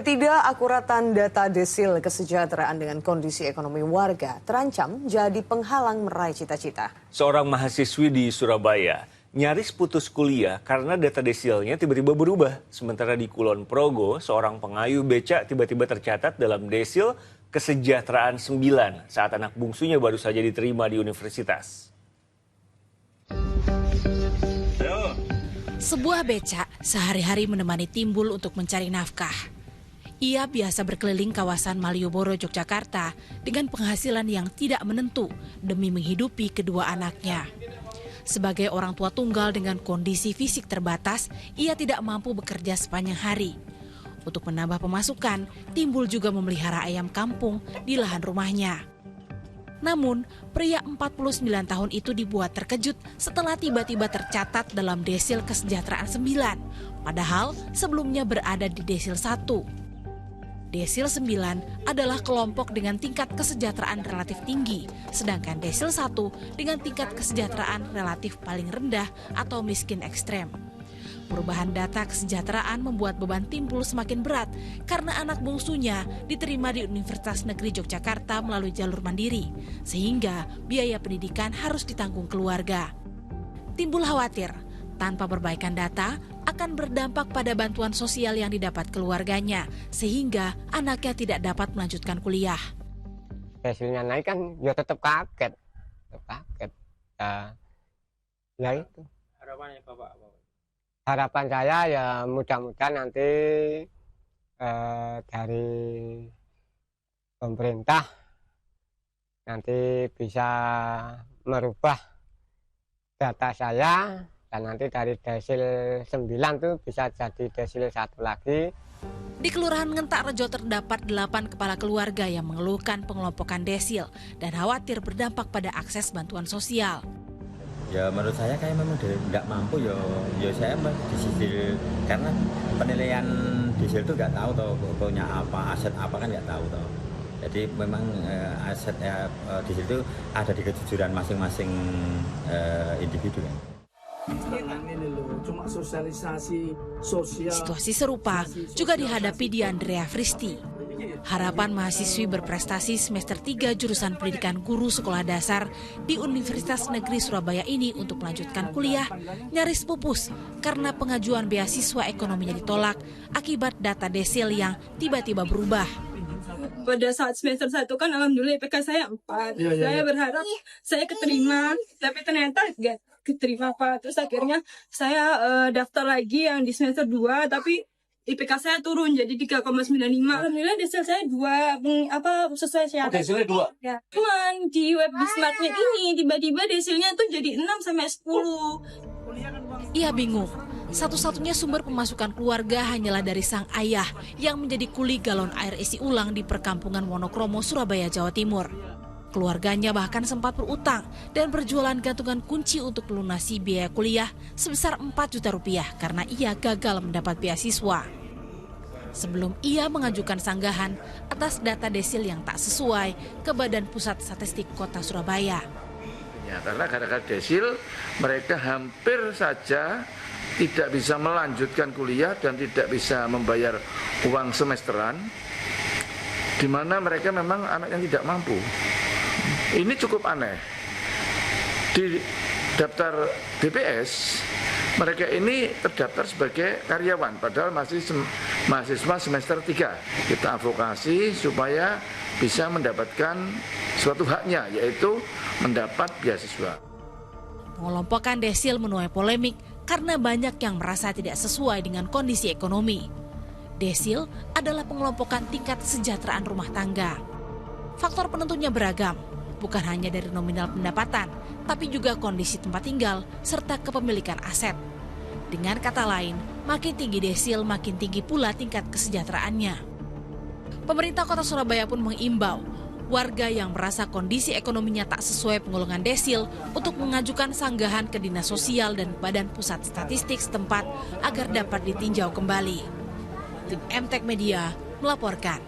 Ketidakakuratan data desil kesejahteraan dengan kondisi ekonomi warga terancam jadi penghalang meraih cita-cita. Seorang mahasiswi di Surabaya nyaris putus kuliah karena data desilnya tiba-tiba berubah. Sementara di Kulon Progo, seorang pengayuh becak tiba-tiba tercatat dalam desil kesejahteraan 9 saat anak bungsunya baru saja diterima di universitas. Sebuah becak sehari-hari menemani Timbul untuk mencari nafkah. Ia biasa berkeliling kawasan Malioboro, Yogyakarta dengan penghasilan yang tidak menentu demi menghidupi kedua anaknya. Sebagai orang tua tunggal dengan kondisi fisik terbatas, ia tidak mampu bekerja sepanjang hari. Untuk menambah pemasukan, Timbul juga memelihara ayam kampung di lahan rumahnya. Namun, pria 49 tahun itu dibuat terkejut setelah tiba-tiba tercatat dalam desil kesejahteraan 9, padahal sebelumnya berada di desil 1. Desil 9 adalah kelompok dengan tingkat kesejahteraan relatif tinggi, sedangkan desil 1 dengan tingkat kesejahteraan relatif paling rendah atau miskin ekstrem. Perubahan data kesejahteraan membuat beban Timbul semakin berat karena anak bungsunya diterima di Universitas Negeri Yogyakarta melalui jalur mandiri, sehingga biaya pendidikan harus ditanggung keluarga. Timbul khawatir, tanpa perbaikan data akan berdampak pada bantuan sosial yang didapat keluarganya, sehingga anaknya tidak dapat melanjutkan kuliah. Hasilnya naik kan, ya tetap kaget. Ya itu. Harapannya Bapak? Harapan saya ya mudah-mudahan nanti dari pemerintah nanti bisa merubah data saya. Dan nanti dari desil 9 tuh bisa jadi desil 1 lagi. Di Kelurahan Ngentak Rejo terdapat 8 kepala keluarga yang mengeluhkan pengelompokan desil dan khawatir berdampak pada akses bantuan sosial. Ya menurut saya kayak memang tidak mampu ya saya disisil karena penilaian desil itu nggak tahu toh punya apa, aset apa kan nggak tahu toh. Jadi memang aset desil itu ada di kejujuran masing-masing individu kan. Situasi serupa juga dihadapi di Andrea Fristi. Harapan mahasiswi berprestasi semester 3 jurusan pendidikan guru sekolah dasar di Universitas Negeri Surabaya ini untuk melanjutkan kuliah nyaris pupus karena pengajuan beasiswa ekonominya ditolak akibat data desil yang tiba-tiba berubah. Pada saat semester 1 kan alhamdulillah IPK saya 4. Saya berharap saya keterima, tapi ternyata enggak keterima Pak. Terus akhirnya saya daftar lagi yang di semester 2, tapi IPK saya turun jadi 3,95. Alhamdulillah desil saya 2 sesuai syarat. Desilnya 2? Ya. Cuman di web Bismartnya ini tiba-tiba desilnya tuh jadi 6 sampai 10. Ia bingung. Satu-satunya sumber pemasukan keluarga hanyalah dari sang ayah yang menjadi kuli galon air isi ulang di perkampungan Wonokromo, Surabaya, Jawa Timur. Keluarganya bahkan sempat berutang dan berjualan gantungan kunci untuk melunasi biaya kuliah sebesar 4 juta rupiah karena ia gagal mendapat beasiswa. Sebelum ia mengajukan sanggahan atas data desil yang tak sesuai ke Badan Pusat Statistik Kota Surabaya. Ya, karena gara-gara desil mereka hampir saja tidak bisa melanjutkan kuliah dan tidak bisa membayar uang semesteran, di mana mereka memang anak yang tidak mampu. Ini cukup aneh. Di daftar BPS, mereka ini terdaftar sebagai karyawan, padahal masih mahasiswa semester 3. Kita advokasi supaya bisa mendapatkan suatu haknya, yaitu mendapat beasiswa. Pengelompokan desil menuai polemik karena banyak yang merasa tidak sesuai dengan kondisi ekonomi. Desil adalah pengelompokan tingkat kesejahteraan rumah tangga. Faktor penentunya beragam, bukan hanya dari nominal pendapatan, tapi juga kondisi tempat tinggal serta kepemilikan aset. Dengan kata lain, makin tinggi desil, makin tinggi pula tingkat kesejahteraannya. Pemerintah Kota Surabaya pun mengimbau warga yang merasa kondisi ekonominya tak sesuai penggolongan desil untuk mengajukan sanggahan ke Dinas Sosial dan Badan Pusat Statistik setempat agar dapat ditinjau kembali. Tim MTek Media melaporkan.